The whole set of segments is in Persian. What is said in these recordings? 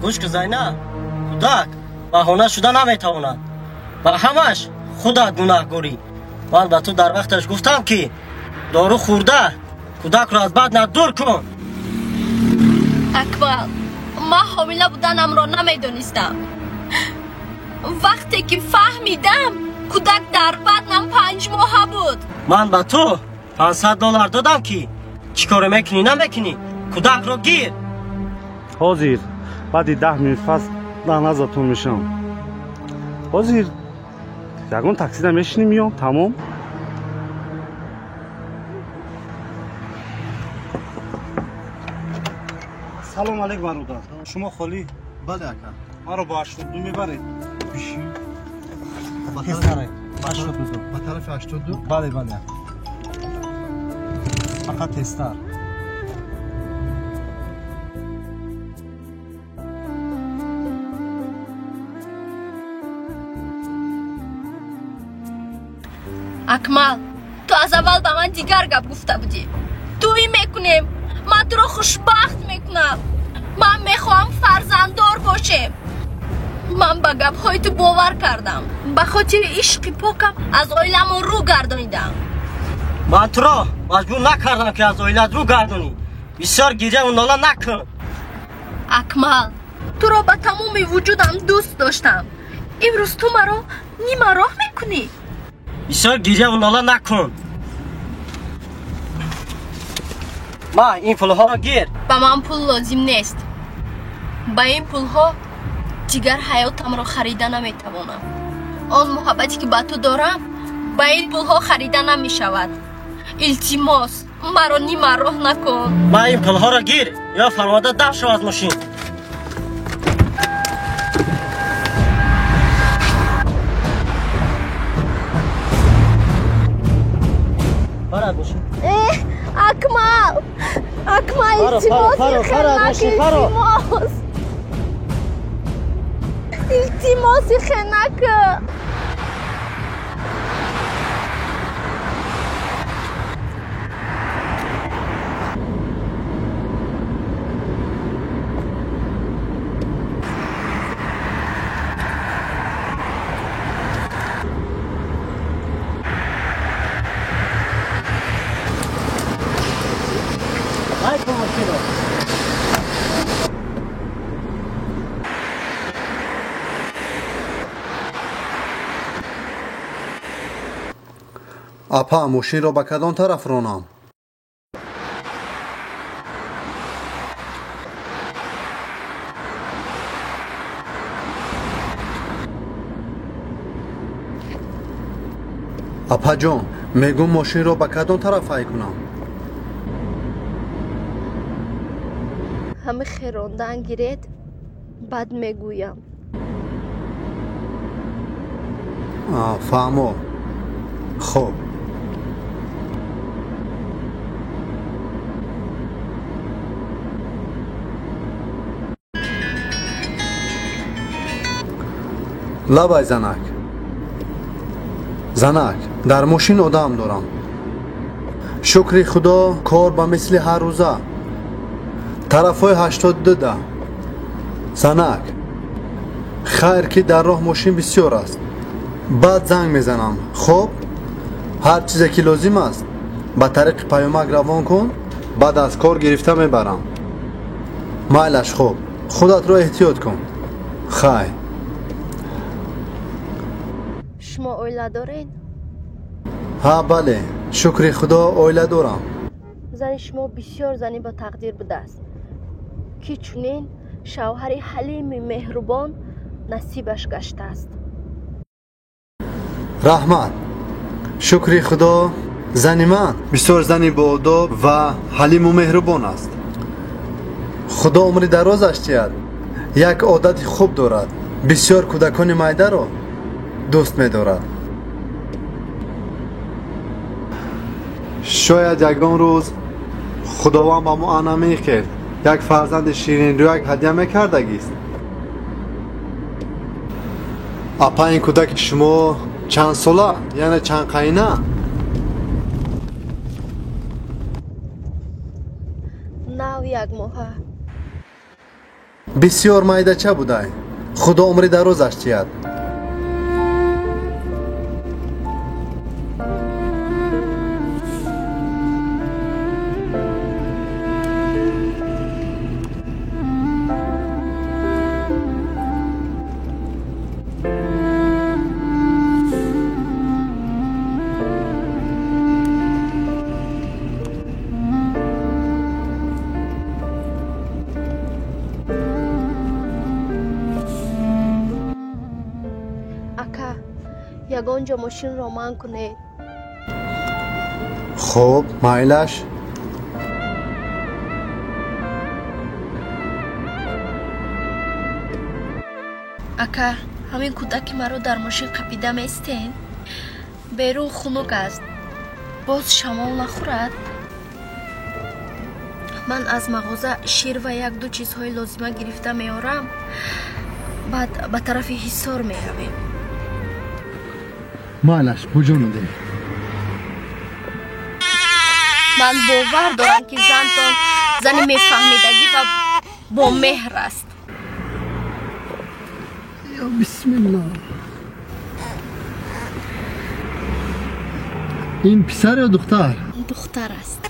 گوش که زینا کودک بهانه شده نمیتواند و همش خودت گناهگوری. من به تو در وقتش گفتم که دارو خورده کودک را از بدن دور کن. اکبر ما حامله بودنم را نمیدونستم. وقتی که فهمیدم کودک در بدنم 5 ماه بود. من به تو $500 دادم که چیکار میکنی نمیکنی کودک را گیر. حاضر بعد 10 minut فصل نازتون میشم. حاضر یگان تاکسی دا میشینیم میام تمام. سلام علیکم برادر. شما خالی؟ بله اکا. ما رو با 82 میبرید. بیشی. به طرف 82. بله بله. فقط تستر. اکمل تو از اول به من دیگر گپ گفته بودی. تویی میکنیم من تو رو خوشبخت میکنم. من میخوام فرزنددار باشیم. من به گپ های تو باور کردم. به خاطر عشق پاکم از عائلم رو گردانیدم. من تو را مجبور نکردم که از عائلت رو گردونی. بسیار گریه و ناله نکن. اکمل تو را به تمام وجودم دوست داشتم. امروز تو مرا نیمه راه میکنی. بسیار گریه و ناله نکن. ما این پولها را گیر. به من پول لازم نیست. با این پولها دیگر حیاتم را خریده نمیتوانم. آن محبتی که به تو دارم با این پولها خریده نمیشود. التماس مرا نیمه راه نکن. ما این پولها را گیر یا فرمانده دفع شو از ماشین. برات ماشین. اکمل التماس التماس خنک. اپا ماشین را به کدام طرف رانم؟ اپا جان میگم ماشین را به کدام طرف های کنم؟ همه خیراندن گیرید بعد میگویم. فهمو. خب لبای زنک در ماشین آدم دارم. شکر خدا کار به مثل هر روزه. طرفای 82 ده. زنک خیر که در راه ماشین بسیار است. بعد زنگ میزنم. خب هر چیزی که لازم است به طریق پیامک روان کن. بعد از کار گرفته میبرم. مایلش خوب. خودت را احتیاط کن. خیر. شما عائله دارین؟ ها بله شکر خدا عائله دارم. زن شما بسیار زنی با تقدیر بوده است که چنین شوهر حلیم مهربان نصیبش گشته است. رحمت شکر خدا زن من بسیار زنی با آداب و حلیم و مهربان است. خدا عمر درازش دهد. یک عادت خوب دارد. بسیار کودکان مایده را دوست می دارد. شاید یگان روز خداوند با ما انعامی کرد یک فرزند شیرین رو یک هدیه میکردگی است. اپا این کودک شما چند ساله یعنی چند قینه؟ 9 1 ماه. بسیار مایدچه بوده. خدا عمری درازش دهد. ака ягон ҷо мошинро ман кунед. خب مایلش. ака ҳамин кӯдаки маро дар мошин қапида местен. берун хунук аст. боз шамол нахӯрад. ман аз мағоза шир ва як-ду чизҳои лозима гирифта меорам. баъд ба тарафи ҳисор меравем. مایلش بجون ده. ман бовар дорам ки зантон зани мефаҳмидагӣ ва бомеҳр аст. یا بسم الله. این پسر یا دختر؟ духтар аст.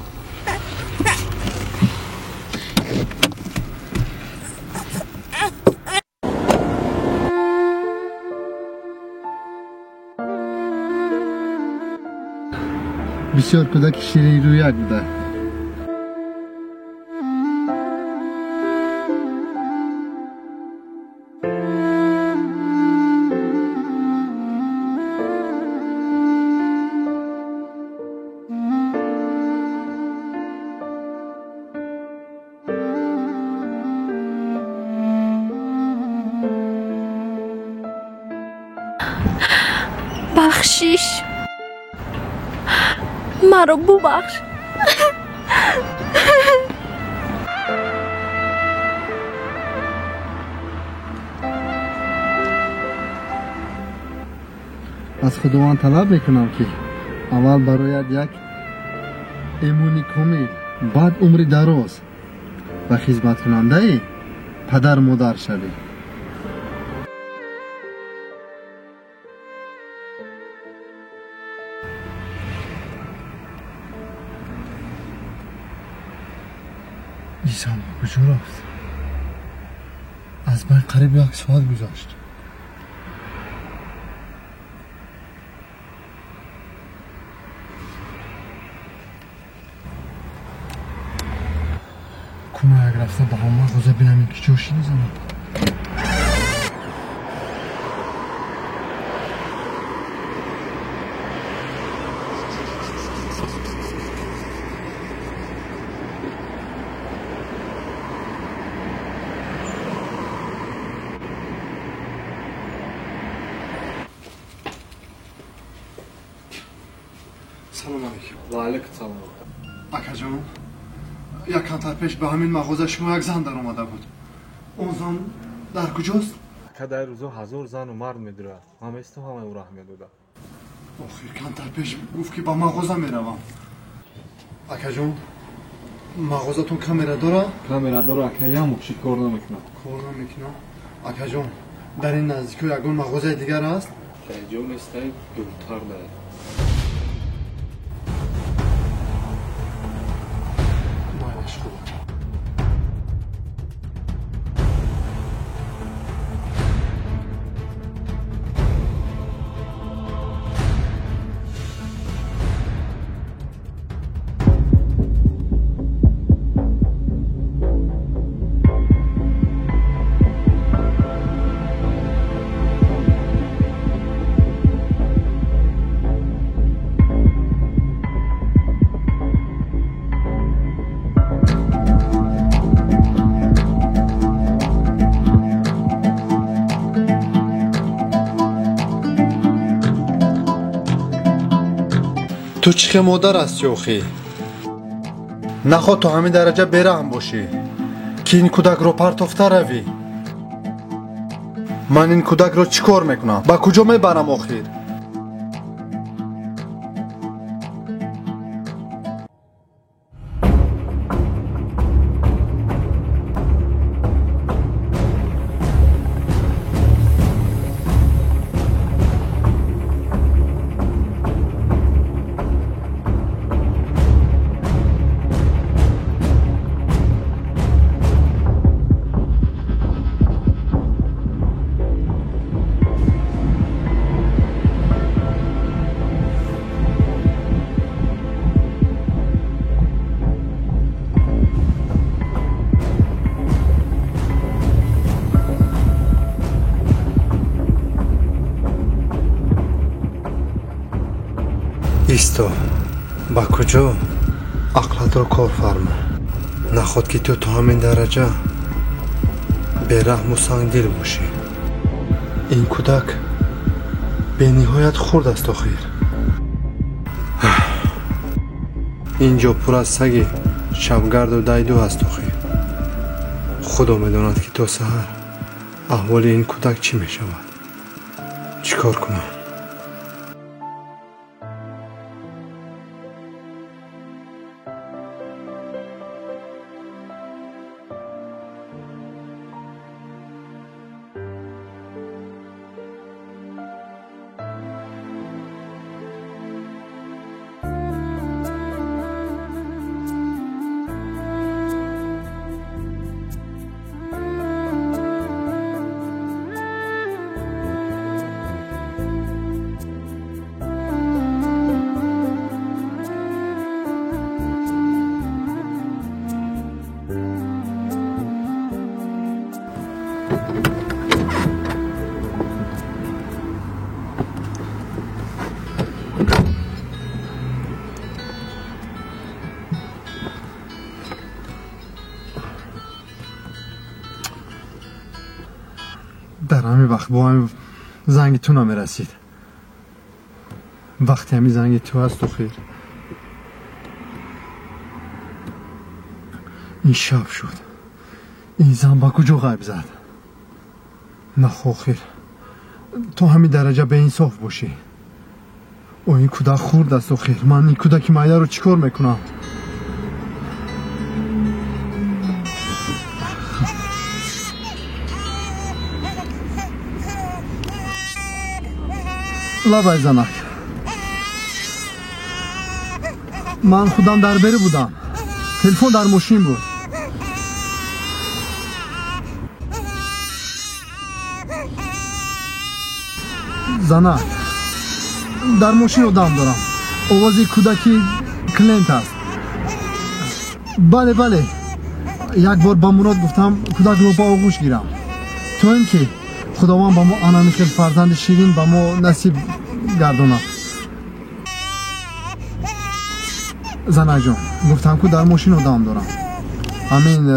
بسیار کودک شیرین رویک بوده. бахшиш маро бубахш. از خداوند طلب میکنم که اول برایت یک ایمونی کامل، بعد عمری دراز و خدمت کننده پدر مادر شوی. ایسان کجا رفت؟ از من قریب یک ساعت گذشت. کمه اگر رفته به همه غذا بینم این که جوشی نزنم. سلام علیکم. و علیکم سلام. اکا جان، یک کمتر پیش به همین مغازه شما یک زن در اومده بود. اون زن در کجاست؟ که در روزا 1000 زن و مرد میدره. همه است همه او راه میدوده. آخه کمتر پیش گفت که با مغازه میروم. اکا جان، مغازتون کامera داره؟ کامera داره اکا یامو چی کار نمیکنه. کار نمیکنه. اکا جان، در این نزدیکی یگان مغازه دیگر است؟ که جو نیسته دورتر داره. مایلش خوب. تو چه مادر هستی آخی؟ نخواد تو همین درجه برهم باشی که این کودک رو پرتافته روی. من این کودک رو چی کار میکنم؟ با کجا میبرم آخیر؟ ایستا با کجا عقلت را کار فرما نخواد که تو تا همین درجه به رحم و سنگ دل باشی این کودک به نهایت خرد است آخر اینجا پر از سگ شبگرد و دیدو است آخر خدا میداند که تا سحر احوال این کودک چی می شود چیکار کنم در همین وقت با همین زنگ تو نمی رسید وقتی همین زنگ تو هست و خیر این شب شد این زن با کجا غیب زد نه خیر تو همین درجه به انصاف باشی او این کودک خورد است و خیر من این کودک مایه رو چیکار میکنم لبای زنک من خودم در بری بودم تلفن در ماشین بود زنک در ماشین آدم دارم آوازی کودکی کلنت است بله یک بار با مراد گفتم کودک رو با آغوش گیرم تو این که خداوند با ما آنانیکل فرزند شیرین با ما نصیب گرداند زنک جان گفتم که در ماشین آدم دارم همین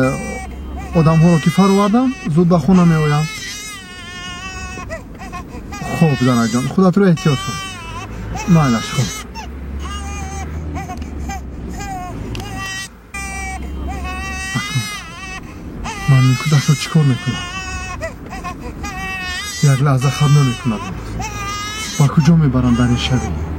آدم ها رو که فرآوردم زود به خونه می آیم خوب زنک جان خودت رو احتیاط کن مالش خوب من این کودک رو چیکار میکنم یک لحظه خواب نمیکنم با کجا میبرم در این شبی